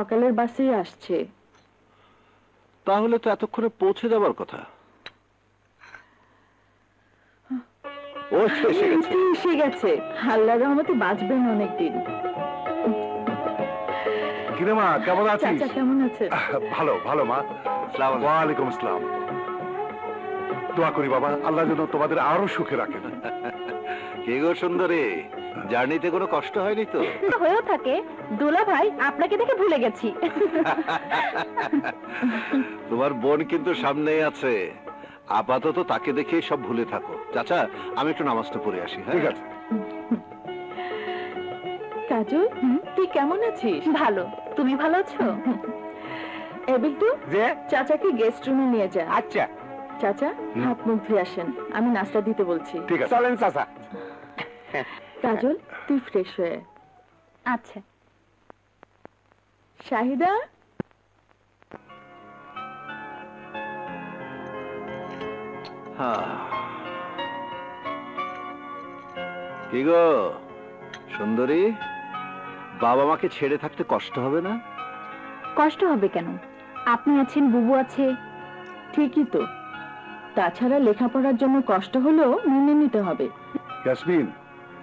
সকালের বাসেই আসছে। তাহলে তো এতক্ষণে পৌঁছে যাবার কথা। ও এসে গেছে। এসে গেছে, আল্লাহর রহমতে বাঁচবেন অনেকদিন। কিরে মা, কেমন আছিস? চাচা কেমন আছে? ভালো ভালো মা। ওয়ালাইকুম আসসালাম। দোয়া করি বাবা, আল্লাহ যেন তোমাদের আরো সুখে রাখেন। কে গো সুন্দরী, জার্নিতে কোনো কষ্ট হয়নি তো? হয়েও থাকে দোলা ভাই, আপনাকে দেখে ভুলে গেছি। তোমার বোন কিন্তু সামনেই আছে, আপাতত তাকে দেখে সব ভুলে থাকো। চাচা, আমি একটু নামাজটা পড়ে আসি। ঠিক আছে। কাজল, তুই কেমন আছিস? ভালো, তুমি ভালো আছো? বিল্টু, চাচাকে গেস্ট রুমে নিয়ে যা। আচ্ছা চাচা, হাত মুখ ধুয়ে আসেন, আমি নাস্তা দিতে বলছি। ঠিক আছে, চলেন চাচা। কাজল, তুই ফ্রেশ হয়ে। আচ্ছা। শাহিদা, কি গো সুন্দরী, বাবা মাকে ছেড়ে থাকতে কষ্ট হবে না? কষ্ট হবে কেন? আপনি আছেন, বুবু আছে। ঠিকই তো, তাছাড়া লেখাপড়ার জন্য কষ্ট হলেও মেনে নিতে হবে। ইয়াসমিন,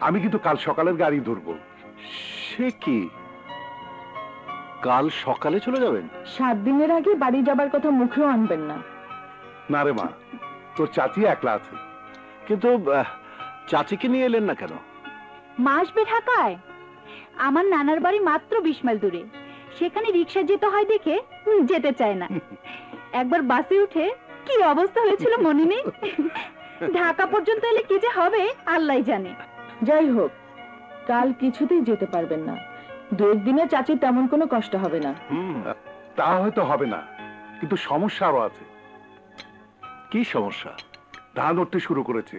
আমি কিন্তু কাল সকালের গাড়ি ধরবো। সে কি, কাল সকালে চলে যাবেন? 7 দিনের আগে বাড়ি যাবার কথা মুখেও আনবেন না। না রে মা, তোর চাচি একলা আছে। কিন্তু চাচিকে নিয়ে এলেন না কেন? মা আসবে ঢাকায়। আমার নানার বাড়ি মাত্র 20 মাইল দূরে, সেখানে রিক্সা যেতে হয় দেখে যেতে চায় না। একবার বাসে উঠে কি অবস্থা হয়েছিল মনে নেই? ঢাকা পর্যন্ত এলে কি যে হবে আল্লাহই জানে। যাই হোক, কাল কিছুতেই যেতে পারবেন না। 2 দিনে চাচির তেমন কোনো কষ্ট হবে না। তা হয়তো হবে না, কিন্তু সমস্যা আরো আছে। কি সমস্যা? ধান উঠতে শুরু করেছে,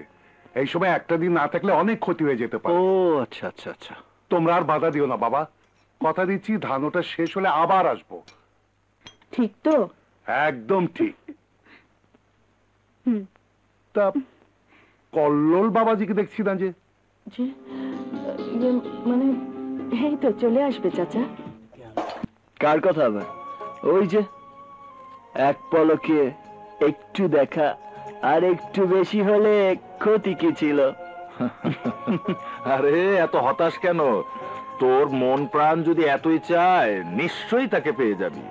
এই সময় একটা দিন না থাকলে অনেক ক্ষতি হয়ে যেতে পারে। ও আচ্ছা আচ্ছা আচ্ছা। তোমরা আর বাধা দিও না বাবা, কথা দিচ্ছি ধান ওটা শেষ হলে আবার আসবো। ঠিক তো? একদম ঠিক। তা কল্লোল বাবাজিকে দেখছি না যে? মানে এই তো চলে আসবে চাচা। কার কথা আবার? ওই যে এক পলকে একটু দেখা, আর একটু বেশি হলে ক্ষতি কি ছিল? আরে এত হতাশ কেন? তোর মন প্রাণ যদি এতই চায় নিশ্চয়ই তাকে পেয়ে যাবি।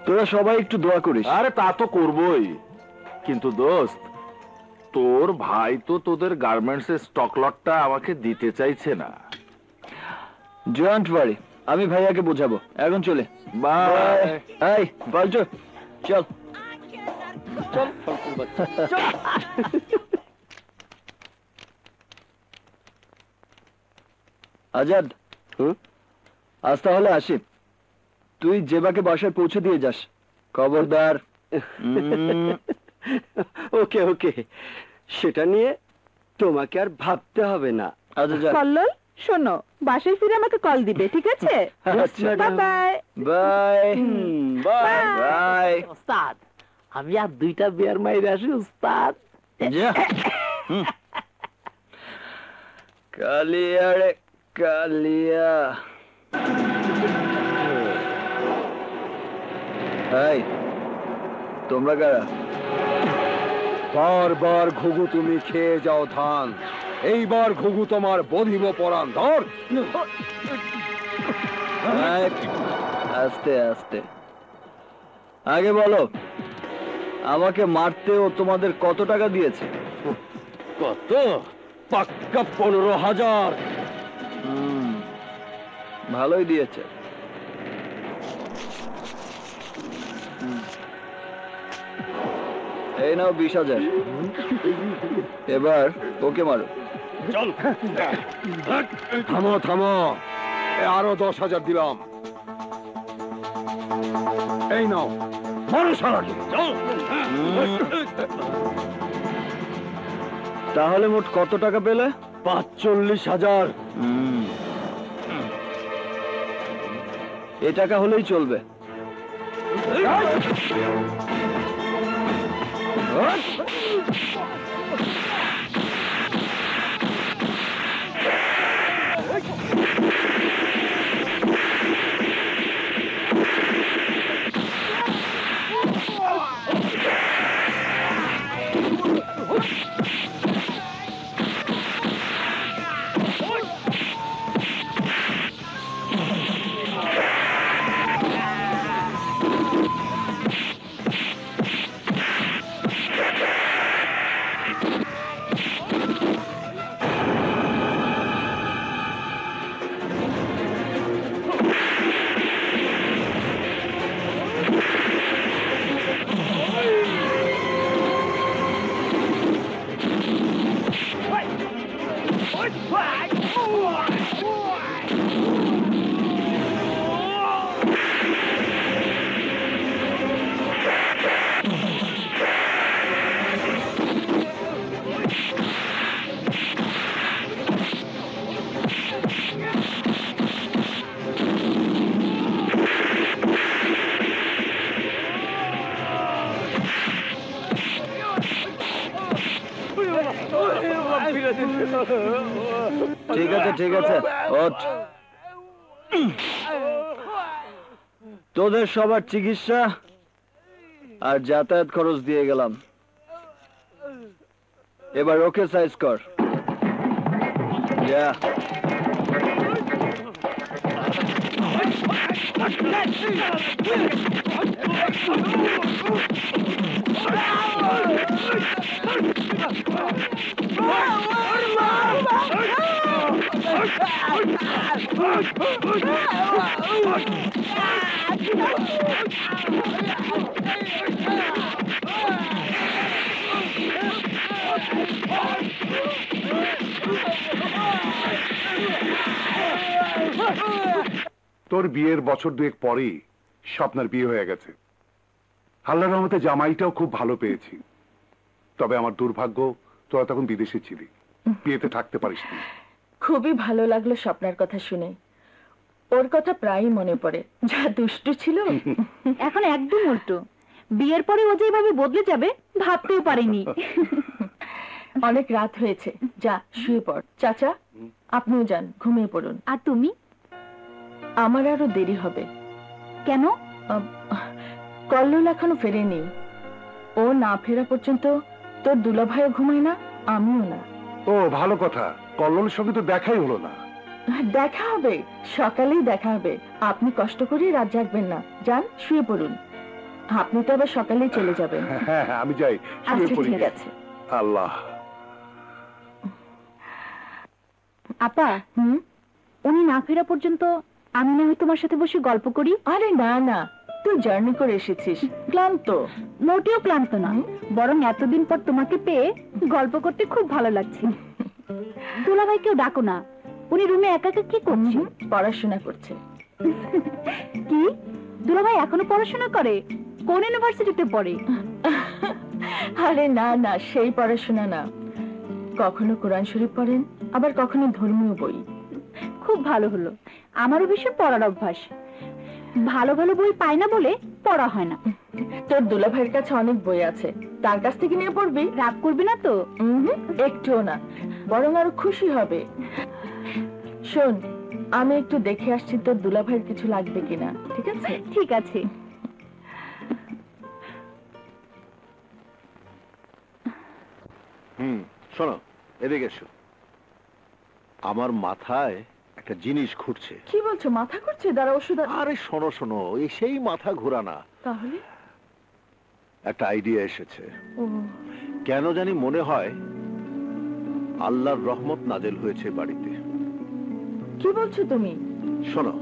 তোরা সবাই একটু দোয়া করিস। আরে তা তো করবই, কিন্তু দোস্ত, তোর ভাই তো তোদের গার্মেন্টস এর স্টক লটটা আমাকে দিতে চাইছে না। ডোন্ট ওয়ারি, আমি ভাইয়াকে বোঝাবো। এখন চলে। বাই। এই বলছো, চল চল। আজাদ, আজ তাহলে আসি। তুই জেবাকে বাসায় পৌঁছে দিয়ে যাস, খবরদার। ওকে ওকে, সেটা নিয়ে তোমাকে আর ভাবতে হবে না। আচ্ছা, কল্লোল, শোনো, বাসায় ফিরে আমাকে কল দিবে, ঠিক আছে? Bye bye. Bye bye bye. উস্তাদ, আমি আর 2টা বিয়ার মাইরে আসি উস্তাদ। কালিয়া রে কালিয়া। এই তোমরা কারা? বারবার ঘুঘু তুমি খেয়ে যাও ধান, এইবার ঘুঘু তোমার বধিব পরাণ। ধর। আস্তে আস্তে। আগে বলো, আমাকে মারতে ও তোমাদের কত টাকা দিয়েছে? কত? পাক্কা 15,000। ভালোই দিয়েছে। এই নাও 20,000। এবার ওকে মারো। চল। থামো থামো, আরো 10,000 দিলাম। এই নাও, মারো সারাটি। চল। তাহলে মোট কত টাকা পেলে? 45,000। এই টাকা হলেই চলবে। ঠিক আছে ঠিক আছে, ওঠ। তোদের সবার চিকিৎসা আর যাতায়াত খরচ দিয়ে গেলাম, এবার ওকে সাইজ কর। যা। তোর বিয়ের বছর দুয়েক পরেই স্বপ্নার বিয়ে হয়ে গেছে। আল্লাহর রহমতে জামাইটাও খুব ভালো পেয়েছি। তবে আমার দুর্ভাগ্য, তোরা তখন বিদেশে ছিলি, বিয়েতে থাকতে পারিসনি। খুবই ভালো লাগলো স্বপ্নার কথা শুনে। ওর কথা প্রায়ই মনে পড়ে, যা দুষ্টু ছিল। এখন একদম উল্টো, বিয়ের পরে ও যেভাবে বদলে যাবে ভাবতেও পারিনি। অনেক রাত হয়েছে, যা শুয়ে পড়। চাচা, আপনিও যান, ঘুমিয়ে পড়ুন। আর তুমি? আমার আরো দেরি হবে। কেন? কল্লোল এখনো ফেরেনি। ও না ফেরা পর্যন্ত তোর দুলাভাইও ঘুমায় না, আমিও না। ও ভালো কথা, কল্লোলের সঙ্গে তো দেখাই হলো না। দেখা হবে, সকালেই দেখা হবে। আপনি কষ্ট করে রাত জাগবেন না, যান শুয়ে পড়ুন। আপনি তো আবার সকালেই চলে যাবেন। হ্যাঁ হ্যাঁ, আমি যাই, শুয়ে আচ্ছা পড়ি। ঠিক আছে। আল্লাহ। আপা, উনি না ফেরা পর্যন্ত আমি না হয় তোমার সাথে বসে গল্প করি? আরে না না, তুই জার্নি করে এসেছিস, ক্লান্ত। মোটেও ক্লান্ত না, বরং এতদিন পর তোমাকে পেয়ে গল্প করতে খুব ভালো লাগছে। দুলাভাইকেও ডাকো না, উনি রুমে একা একা কি করছে? পড়াশোনা করছে। কি? দুলাভাই এখনো পড়াশোনা করে? কোন ইউনিভার্সিটিতে পড়ে? আরে না না, সেই পড়াশোনা না। কখনো কোরআন শরীফ পড়েন, আবার কখনো ধর্মীয় বই। খুব ভালো হলো, আমারও ভীষণ পড়ার অভ্যাস। ভালো ভালো বই পাই না বলে পড়া হয় না। তোর দুলাভাইয়ের কাছে অনেক বই আছে, তার কাছ থেকে নিয়ে পড়বি। রাগ করবি না তো? একটুও না, বরং আরো খুশি হবে। শোন, আমি একটু দেখে আসছি তোর দুলাভাইয়ের কিছু লাগবে কিনা, ঠিক আছে? ঠিক আছে। শোনো, এদিকে এসো। আমার মাথায় একটা জিনিস ঘুরছে। কি বলছো? মাথা করছে? দাঁড়া, ওষুধ। আরে শোনো শোনো, এই সেই মাথা ঘোরানা। তাহলে একটা আইডিয়া এসেছে। ও, কেন জানি মনে হয় আল্লাহর রহমত নাজেল হয়েছে বাড়িতে। কি বলছো তুমি? শোনো,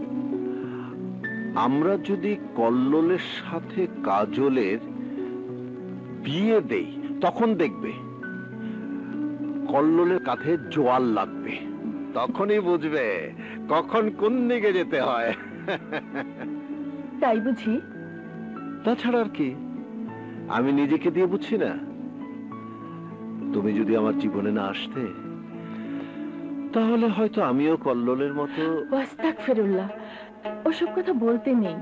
আমরা যদি কল্লোলের সাথে কাজলের বিয়ে দেই, তখন দেখবে কল্লোলের কাঁধে জোয়াল লাগবে। তখনই বুঝবে কখন কোন দিকে যেতে হয়। তাই বুঝি? তাছাড়া আর কি, আমি নিজেকে দিয়ে বুঝছি না। তুমি যদি আমার জীবনে না আসতে, তাহলে হয়তো আমিও কল্লোলের মতো। ওয়াস্তাগফিরুল্লাহ, ওসব কথা বলতে নেই।